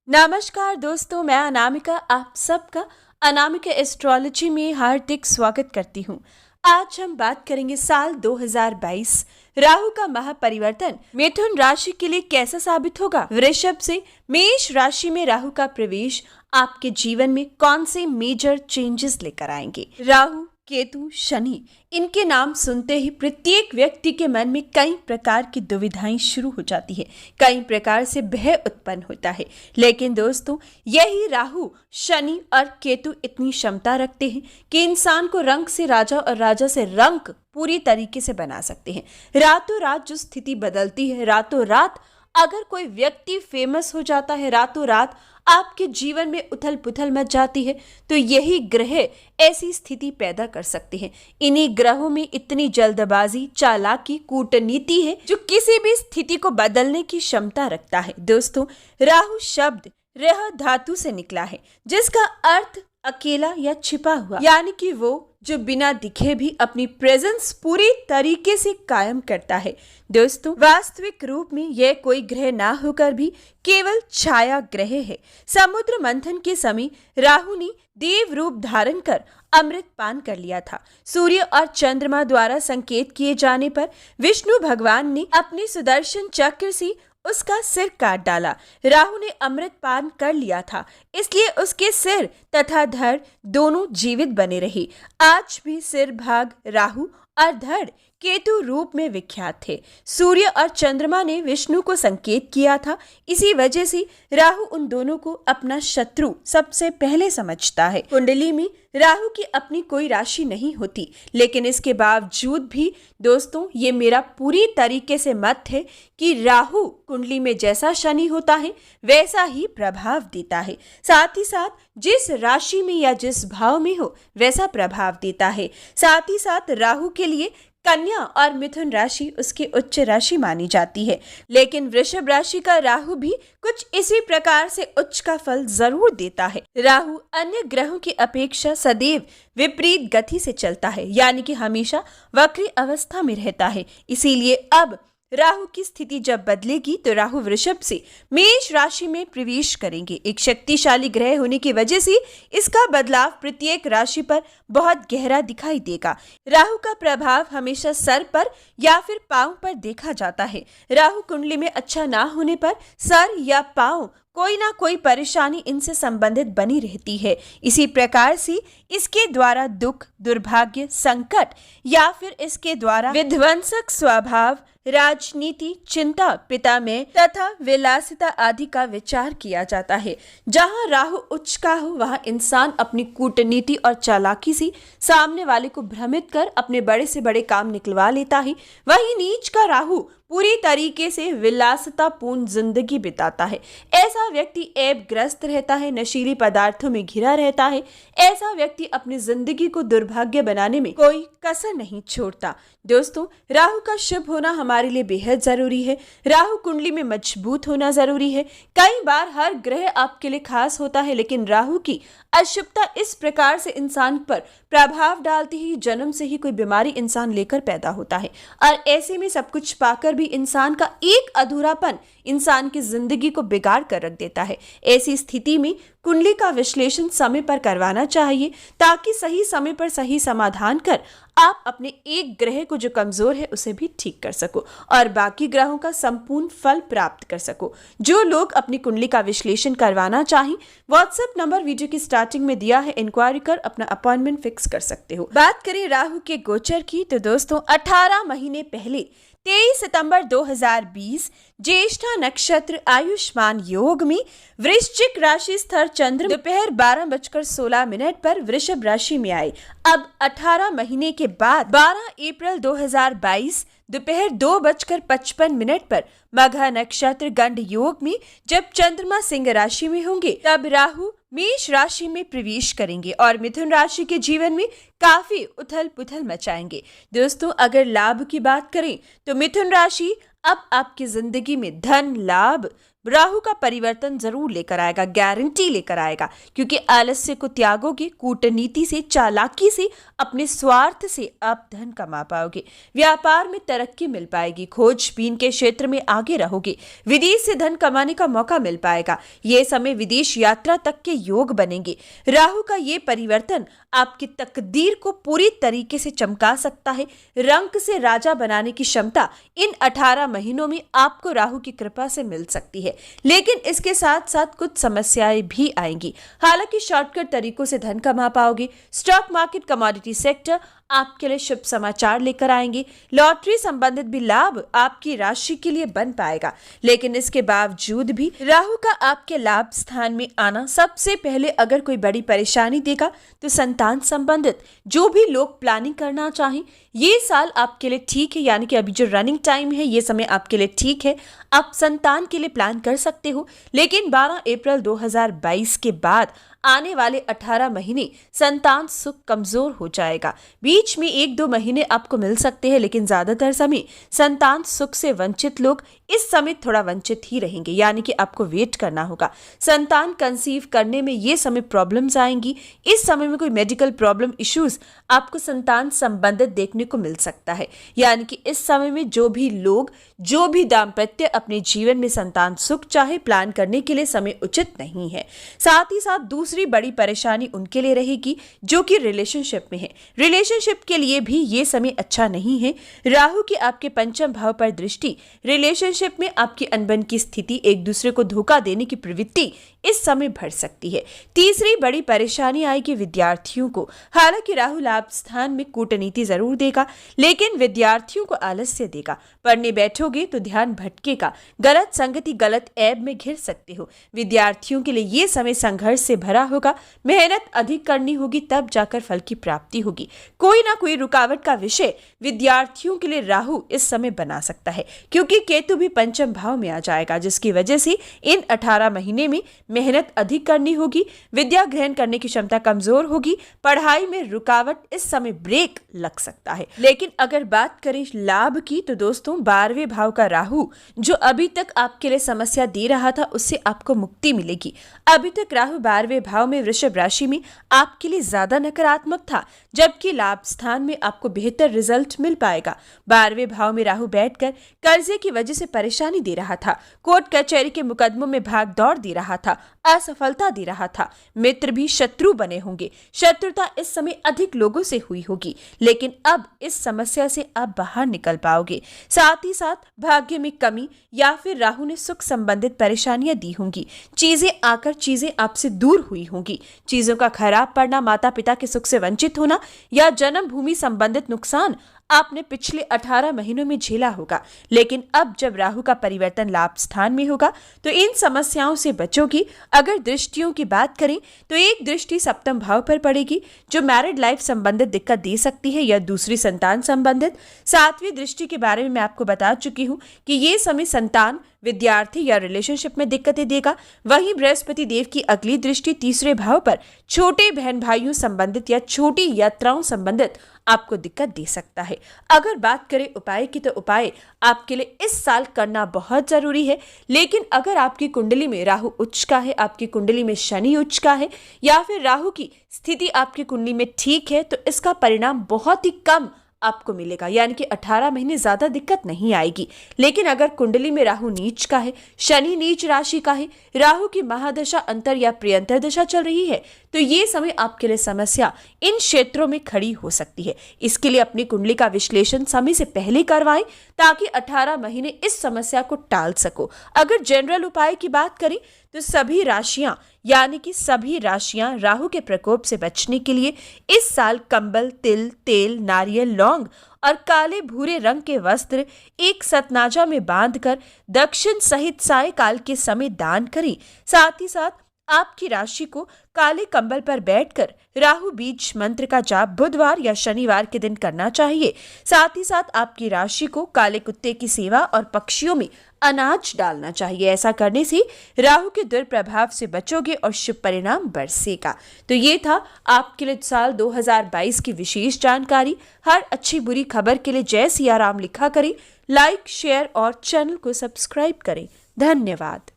नमस्कार दोस्तों, मैं अनामिका आप सबका अनामिका एस्ट्रोलॉजी में हार्दिक स्वागत करती हूँ। आज हम बात करेंगे साल 2022 राहु का महापरिवर्तन मिथुन राशि के लिए कैसा साबित होगा। वृषभ से मेष राशि में राहु का प्रवेश आपके जीवन में कौन से मेजर चेंजेस लेकर आएंगे। राहु, केतु, शनि, इनके नाम सुनते ही प्रत्येक व्यक्ति के मन में कई प्रकार की दुविधाएं शुरू हो जाती है, कई प्रकार से भय उत्पन्न होता है। लेकिन दोस्तों, यही राहु, शनि और केतु इतनी क्षमता रखते हैं कि इंसान को रंक से राजा और राजा से रंक पूरी तरीके से बना सकते हैं। रातों रात जो स्थिति बदलती है, रातों रात अगर कोई व्यक्ति फेमस हो जाता है, रातों रात आपके जीवन में उथल पुथल मच जाती है, तो यही ग्रह ऐसी स्थिति पैदा कर सकते हैं। इन्हीं ग्रहों में इतनी जल्दबाजी, चालाकी, कूटनीति है जो किसी भी स्थिति को बदलने की क्षमता रखता है। दोस्तों, राहु शब्द रह धातु से निकला है, जिसका अर्थ अकेला या छिपा हुआ, यानी कि वो जो बिना दिखे भी अपनी प्रेजेंस पूरी तरीके से कायम करता है। दोस्तों, वास्तविक रूप में यह कोई ग्रह ना होकर भी केवल छाया ग्रह है। समुद्र मंथन के समय राहु ने देव रूप धारण कर अमृत पान कर लिया था। सूर्य और चंद्रमा द्वारा संकेत किए जाने पर विष्णु भगवान ने अपने सुदर्शन चक्र से उसका सिर काट डाला। राहु ने अमृत पान कर लिया था, इसलिए उसके सिर तथा धड़ दोनों जीवित बने रहे। आज भी सिर भाग राहु और धड़ केतु रूप में विख्यात थे। सूर्य और चंद्रमा ने विष्णु को संकेत किया था, इसी वजह से राहु उन दोनों को अपना शत्रु सबसे पहले समझता है। कुंडली में राहु की अपनी कोई राशि नहीं होती, लेकिन इसके बावजूद भी दोस्तों, ये मेरा पूरी तरीके से मत है कि राहु कुंडली में जैसा शनि होता है वैसा ही प्रभाव देता है। साथ ही साथ जिस राशि में या जिस भाव में हो वैसा प्रभाव देता है। साथ ही साथ राहु के लिए कन्या और मिथुन राशि उसकी उच्च राशि मानी जाती है, लेकिन वृषभ राशि का राहु भी कुछ इसी प्रकार से उच्च का फल जरूर देता है। राहु अन्य ग्रहों की अपेक्षा सदैव विपरीत गति से चलता है, यानी कि हमेशा वक्री अवस्था में रहता है। इसीलिए अब राहु की स्थिति जब बदलेगी तो राहु वृषभ से मेष राशि में प्रवेश करेंगे। एक शक्तिशाली ग्रह होने की वजह से इसका बदलाव प्रत्येक राशि पर बहुत गहरा दिखाई देगा। राहु का प्रभाव हमेशा सर पर या फिर पांव पर देखा जाता है। राहु कुंडली में अच्छा ना होने पर सर या पांव कोई ना कोई परेशानी इनसे संबंधित बनी रहती है। इसी प्रकार से इसके द्वारा दुख, दुर्भाग्य, संकट या फिर इसके द्वारा विध्वंसक स्वभाव, राजनीति, चिंता, पिता में तथा विलासिता आदि का विचार किया जाता है। जहां राहु उच्च का हो वहां इंसान अपनी कूटनीति और चालाकी से सामने वाले को भ्रमित कर अपने बड़े से बड़े काम निकलवा लेता है। वहीं नीच का राहु पूरी तरीके से विलासितापूर्ण जिंदगी बिताता है। ऐसा व्यक्ति ऐबग्रस्त रहता है, नशीली पदार्थों में घिरा रहता है। ऐसा व्यक्ति अपनी जिंदगी को दुर्भाग्य बनाने में कोई कसर नहीं छोड़ता। दोस्तों, राहु का शुभ होना हमारे लिए बेहद जरूरी है। राहु कुंडली में मजबूत होना जरूरी है। कई बार हर ग्रह आपके लिए खास होता है, लेकिन राहु की अशुभता इस प्रकार से इंसान पर प्रभाव डालती है, जन्म से ही कोई बीमारी इंसान लेकर पैदा होता है। और ऐसे में सब कुछ पाकर भी इंसान का एक अधूरापन इंसान की जिंदगी को बिगाड़ कर रख देता है। ऐसी स्थिति में कुंडली का विश्लेषण समय पर करवाना चाहिए, ताकि सही समय पर सही समाधान कर आप अपने एक ग्रह को जो कमजोर है उसे भी ठीक कर सको और बाकी ग्रहों का संपूर्ण फल प्राप्त कर सको। जो लोग अपनी कुंडली का विश्लेषण करवाना चाहें, व्हाट्सएप नंबर वीडियो की स्टार्टिंग में दिया है, इंक्वायरी कर अपना अपॉइंटमेंट फिक्स कर सकते हो। बात करें राहु के गोचर की, तो दोस्तों 18 महीने पहले 23 सितंबर 2020 ज्येष्ठा नक्षत्र आयुष्मान योग में वृश्चिक राशि स्थिर चंद्र दोपहर 12:16 पर वृषभ राशि में आए। अब 18 महीने के बाद 12 अप्रैल 2022 दोपहर 2:55 पर मघा नक्षत्र गंड योग में जब चंद्रमा सिंह राशि में होंगे, तब राहु मेष राशि में प्रवेश करेंगे और मिथुन राशि के जीवन में काफी उथल पुथल मचाएंगे। दोस्तों, अगर लाभ की बात करें तो मिथुन राशि अब आपकी जिंदगी में धन लाभ, राहु का परिवर्तन जरूर लेकर आएगा, गारंटी लेकर आएगा, क्योंकि आलस्य को त्यागोगे, कूटनीति से, चालाकी से, अपने स्वार्थ से आप धन कमा पाओगे, व्यापार में तरक्की मिल पाएगी, खोजबीन के क्षेत्र में आगे रहोगे, विदेश से धन कमाने का मौका मिल पाएगा। ये समय विदेश यात्रा तक के योग बनेंगे। राहु का ये परिवर्तन आपकी तकदीर को पूरी तरीके से चमका सकता है। रंक से राजा बनाने की क्षमता इन 18 महीनों में आपको राहु की कृपा से मिल सकती है, लेकिन इसके साथ साथ कुछ समस्याएं भी आएंगी। हालांकि शॉर्टकट तरीकों से धन कमा पाओगे। स्टॉक मार्केट, कमोडिटी सेक्टर आपके लिए शुभ समाचार लेकर आएंगे। लॉटरी संबंधित भी लाभ आपकी राशि के लिए बन पाएगा, लेकिन इसके बावजूद भी राहु का आपके लाभ स्थान में आना सबसे पहले अगर कोई बड़ी परेशानी देगा तो संतान संबंधित जो भी लोग प्लानिंग करना चाहें, ये साल आपके लिए ठीक है। यानी कि अभी जो रनिंग टाइम है, ये समय आपके लिए ठीक है। आप संतान के लिए प्लान कर सकते हो, लेकिन 12 अप्रैल 2022 के बाद आने वाले 18 महीने संतान सुख कमजोर हो जाएगा। बीच में 1-2 महीने आपको मिल सकते हैं, लेकिन ज्यादातर समय संतान सुख से वंचित लोग इस समय थोड़ा वंचित ही रहेंगे। यानी कि आपको वेट करना होगा। संतान कंसीव करने में ये समय प्रॉब्लम्स आएंगी। इस समय में कोई मेडिकल प्रॉब्लम, इश्यूज आपको संतान संबंधित देखने को मिल सकता है। यानी कि इस समय में जो भी लोग, जो भी दाम्पत्य अपने जीवन में संतान सुख चाहे, प्लान करने के लिए समय उचित नहीं है। साथ ही साथ दूसरी बड़ी परेशानी उनके लिए रहेगी जो कि रिलेशनशिप में है। रिलेशनशिप के लिए भी ये समय अच्छा नहीं है। राहु की आपके पंचम भाव पर दृष्टि रिलेशनशिप में आपकी अनबन की स्थिति, एक दूसरे को धोखा देने की प्रवृत्ति इस समय बढ़ सकती है। तीसरी बड़ी परेशानी आएगी विद्यार्थियों को। हालांकि राहु लाभ स्थान में कूटनीति जरूर देगा, लेकिन विद्यार्थियों को आलस्य देगा। पढ़ने बैठोगे तो ध्यान भटकेगा, गलत संगति, गलत ऐब में घिर सकते हो। विद्यार्थियों के लिए ये समय संघर्ष से भरा होगा। मेहनत अधिक करनी होगी, तब जाकर फल की प्राप्ति होगी। कोई ना कोई रुकावट का विषय विद्यार्थियों के लिए राहु इस समय बना सकता है, क्योंकि केतु भी पंचम भाव में आ जाएगा, जिसकी वजह से इन 18 महीने में मेहनत अधिक करनी होगी। विद्या ग्रहण करने की क्षमता कमजोर होगी। पढ़ाई में रुकावट, इस समय ब्रेक लग सकता है। लेकिन अगर बात करें लाभ की, तो दोस्तों 12वें भाव का राहु जो अभी तक आपके लिए समस्या दे रहा था, उससे आपको मुक्ति मिलेगी। अभी तक राहु 12वें भाव में वृषभ राशि में आपके लिए ज्यादा नकारात्मक था, जबकि लाभ स्थान में आपको बेहतर रिजल्ट मिल पाएगा। 12वें भाव में राहु बैठकर कर्जे की वजह से परेशानी दे रहा था, कोर्ट कचहरी के मुकदमों में भाग दौड़ दे रहा था, असफलता दे रहा था। मित्र भी शत्रु बने होंगे। शत्रुता इस समय अधिक लोगों से हुई होगी, लेकिन अब इस समस्या से आप बाहर निकल पाओगे। साथ ही साथ भाग्य में कमी या फिर राहु ने सुख संबंधित परेशानियां दी होंगी। चीजें आपसे दूर हुई होंगी। चीजों का खराब पड़ना, माता पिता के सुख से वंचित होना या जन्म भूमि संबंधित नुकसान आपने पिछले 18 महीनों में झेला होगा। लेकिन अब जब राहु का परिवर्तन लाभ स्थान में होगा तो इन समस्याओं से बचोगी। अगर दृष्टियों की बात करें तो एक दृष्टि सप्तम भाव पर पड़ेगी, जो मैरिड लाइफ संबंधित दिक्कत दे सकती है या दूसरी संतान संबंधित। 7वीं दृष्टि के बारे में मैं आपको बता चुकी हूँ कि ये समय संतान, विद्यार्थी या रिलेशनशिप में दिक्कतें देगा। वहीं बृहस्पति देव की अगली दृष्टि तीसरे भाव पर छोटे बहन भाइयों संबंधित या छोटी यात्राओं संबंधित आपको दिक्कत दे सकता है। अगर बात करें उपाय की, तो उपाय आपके लिए इस साल करना बहुत जरूरी है। लेकिन अगर आपकी कुंडली में राहु उच्च का है, आपकी कुंडली में शनि उच्च का है, या फिर राहु की स्थिति आपकी कुंडली में ठीक है, तो इसका परिणाम बहुत ही कम आपको मिलेगा। यानी कि 18 महीने ज्यादा दिक्कत नहीं आएगी। लेकिन अगर कुंडली में राहु नीच का है, शनि नीच राशि का है, राहु की महादशा, अंतर या प्रियंतर दशा चल रही है, तो ये समय आपके लिए समस्या इन क्षेत्रों में खड़ी हो सकती है। इसके लिए अपनी कुंडली का विश्लेषण समय से पहले करवाएं, ताकि 18 महीने इस समस्या को टाल सको। अगर जनरल उपाय की बात करें तो सभी राशियां, यानी कि सभी राशियां राहु के प्रकोप से बचने के लिए इस साल कंबल, तिल, तेल, नारियल, लौंग और काले भूरे रंग के वस्त्र एक सतनाजा में बांधकर दक्षिण सहित सायकाल के समय दान करें। साथ ही साथ आपकी राशि को काले कंबल पर बैठकर राहु बीज मंत्र का जाप बुधवार या शनिवार के दिन करना चाहिए। साथ ही साथ आपकी राशि को काले कुत्ते की सेवा और पक्षियों में अनाज डालना चाहिए। ऐसा करने से राहु के दुष्प्रभाव से बचोगे और शुभ परिणाम बरसेगा। तो ये था आपके लिए साल 2022 की विशेष जानकारी। हर अच्छी बुरी खबर के लिए जय सिया राम लिखा करें, लाइक, शेयर और चैनल को सब्सक्राइब करें। धन्यवाद।